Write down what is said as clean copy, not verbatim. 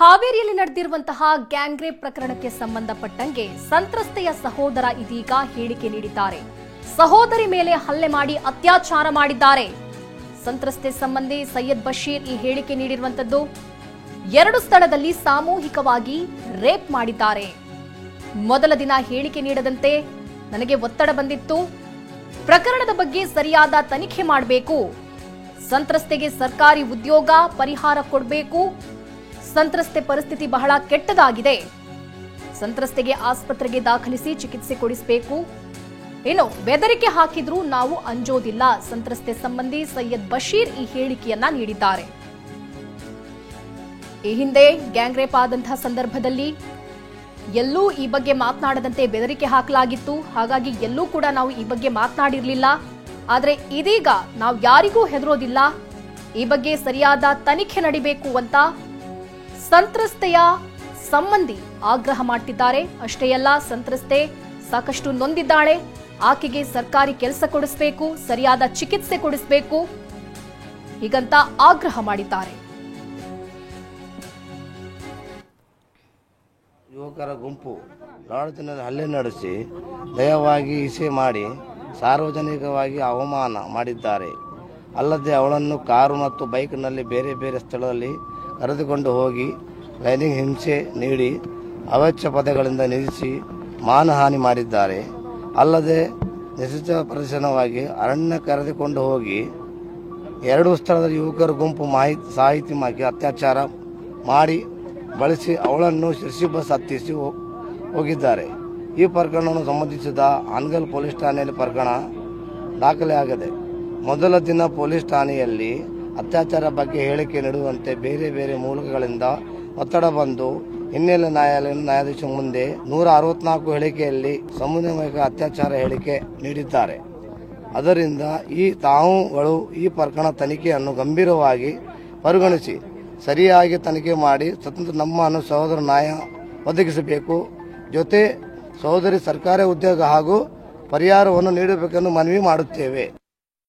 ಹಾವೇರಿಯಲ್ಲಿ ನಡೆದಿರುವಂತಹ gang rape ಪ್ರಕರಣಕ್ಕೆ ಸಂಬಂಧಪಟ್ಟಂಗೆ ಸಂತ್ರಸ್ತೆಯ ಸಹೋದರ ಇದೀಗ ಹೇಳಿಕೆ ನೀಡಿದ್ದಾರೆ. ಸಹೋದರಿ ಮೇಲೆ ಹಲ್ಲೆ ಮಾಡಿ ಅತ್ಯಾಚಾರ ಮಾಡಿದ್ದಾರೆ. ಸಂತ್ರಸ್ತೆ ಸಂಬಂಧಿ ಸೈಯದ್ ಬಶೀರ್ ಈ ಹೇಳಿಕೆ ನೀಡಿರುವಂತದ್ದು. 2 ಸ್ಥಳದಲ್ಲಿ ಸಾಮೂಹಿಕವಾಗಿ ರೇಪ್ ಮಾಡಿದ್ದಾರೆ. ಮೊದಲ ದಿನ ಹೇಳಿಕೆ ನೀಡದಂತೆ ನನಗೆ ಒತ್ತಡ ಬಂದಿತ್ತು. ಪ್ರಕರಣದ ಬಗ್ಗೆ ಸರಿಯಾದ ತನಿಖೆ ಮಾಡಬೇಕು. ಸಂತ್ರಸ್ತೆಗೆ ಸರ್ಕಾರಿ ಉದ್ಯೋಗ ಪರಿಹಾರ ಕೊಡಬೇಕು. ಸಂತ್ರಸ್ತೆ ಪರಿಸ್ಥಿತಿ ಬಹಳ ಕೆಟ್ಟದಾಗಿದೆ. ಸಂತ್ರಸ್ತೆಗೆ ಆಸ್ಪತ್ರೆಗೆ ದಾಖಲಿಸಿ ಚಿಕಿತ್ಸೆ ಕೊಡಿಸಬೇಕು. ಇನ್ನು ಬೆದರಿಕೆ ಹಾಕಿದ್ರೂ ನಾವು ಅಂಜೋದಿಲ್ಲ. ಸಂತ್ರಸ್ತೆ ಸಂಬಂಧಿ ಸೈಯದ್ ಬಶೀರ್ ಈ ಹೇಳಿಕೆಯನ್ನ ನೀಡಿದ್ದಾರೆ. ಈ ಹಿಂದೆ ಗ್ಯಾಂಗ್ ರೇಪ್ ಆದಂತಹ ಸಂದರ್ಭದಲ್ಲಿ ಎಲ್ಲೂ ಈ ಬಗ್ಗೆ ಮಾತನಾಡದಂತೆ ಬೆದರಿಕೆ ಹಾಕಲಾಗಿತ್ತು. ಹಾಗಾಗಿ ಎಲ್ಲೂ ಕೂಡ ನಾವು ಈ ಬಗ್ಗೆ ಮಾತನಾಡಿರಲಿಲ್ಲ. ಆದರೆ ಇದೀಗ ನಾವು ಯಾರಿಗೂ ಹೆದರೋದಿಲ್ಲ. ಈ ಬಗ್ಗೆ ಸರಿಯಾದ ತನಿಖೆ ನಡೀಬೇಕು ಅಂತ ಸಂತ್ರಸ್ತೆಯ ಸಂಬಂಧಿ ಆಗ್ರಹ ಮಾಡ್ತಿದ್ದಾರೆ. ಅಷ್ಟೇ ಅಲ್ಲ, ಸಂತ್ರಸ್ತೆ ಸಾಕಷ್ಟು ನೊಂದಿದ್ದಾಳೆ. ಆಕೆಗೆ ಸರ್ಕಾರಿ ಕೆಲಸ ಕೊಡಿಸಬೇಕು, ಸರಿಯಾದ ಚಿಕಿತ್ಸೆ ಕೊಡಿಸಬೇಕು ಹೀಗಂತ ಆಗ್ರಹ ಮಾಡಿದ್ದಾರೆ. ಯುವಕರ ಗುಂಪು ಲಾಡ್ಜಿನಲ್ಲಿ ಹಲ್ಲೆ ನಡೆಸಿ ದಯವಾಗಿ ಇಸೆ ಮಾಡಿ ಸಾರ್ವಜನಿಕವಾಗಿ ಅವಮಾನ ಮಾಡಿದ್ದಾರೆ. ಅಲ್ಲದೆ ಅವಳನ್ನು ಕಾರು ಮತ್ತು ಬೈಕ್ನಲ್ಲಿ ಬೇರೆ ಬೇರೆ ಸ್ಥಳದಲ್ಲಿ ಕರೆದುಕೊಂಡು ಹೋಗಿ ಲೈಂಗಿಕ ಹಿಂಸೆ ನೀಡಿ ಅವಾಚ್ಯ ಪದಗಳಿಂದ ನಿಲ್ಲಿಸಿ ಮಾನಹಾನಿ ಮಾಡಿದ್ದಾರೆ. ಅಲ್ಲದೆ ನಿಶ್ಚಿತ ಪ್ರದರ್ಶನವಾಗಿ ಅರಣ್ಯ ಕರೆದುಕೊಂಡು ಹೋಗಿ 2 ಸ್ಥಳದ ಯುವಕರ ಗುಂಪು ಸಾಹಿತಿ ಮಾಡಿ ಅತ್ಯಾಚಾರ ಮಾಡಿ ಬಳಸಿ ಅವಳನ್ನು ಶಿರ್ಸಿ ಬಸ್ ಹತ್ತಿಸಿ ಹೋಗಿದ್ದಾರೆ. ಈ ಪ್ರಕರಣವನ್ನು ಸಂಬಂಧಿಸಿದ ಹಾನಗಲ್ ಪೊಲೀಸ್ ಠಾಣೆಯಲ್ಲಿ ಪ್ರಕರಣ ದಾಖಲೆಯಾಗಿದೆ. ಮೊದಲ ದಿನ ಪೊಲೀಸ್ ಠಾಣೆಯಲ್ಲಿ ಅತ್ಯಾಚಾರ ಬಗ್ಗೆ ಹೇಳಿಕೆ ನೀಡುವಂತೆ ಬೇರೆ ಬೇರೆ ಮೂಲಗಳಿಂದ ಒತ್ತಡ ಬಂದು ಹಿನ್ನೆಲೆ ನ್ಯಾಯಾಧೀಶ ಮುಂದೆ 164 ಹೇಳಿಕೆಯಲ್ಲಿ ಸಾಮೂಹಿಕ ಅತ್ಯಾಚಾರ ಹೇಳಿಕೆ ನೀಡಿದ್ದಾರೆ. ಅದರಿಂದ ತಾವುಗಳು ಈ ಪ್ರಕರಣ ತನಿಖೆಯನ್ನು ಗಂಭೀರವಾಗಿ ಪರಿಗಣಿಸಿ ಸರಿಯಾಗಿ ತನಿಖೆ ಮಾಡಿ ಸ್ವತಂತ್ರ ನಮ್ಮ ಸಹೋದರ ನ್ಯಾಯ ಒದಗಿಸಬೇಕು. ಜೊತೆ ಸಹೋದರಿ ಸರ್ಕಾರಿ ಉದ್ಯೋಗ ಹಾಗೂ ಪರಿಹಾರವನ್ನು ನೀಡಬೇಕೆಂದು ಮನವಿ ಮಾಡುತ್ತೇವೆ.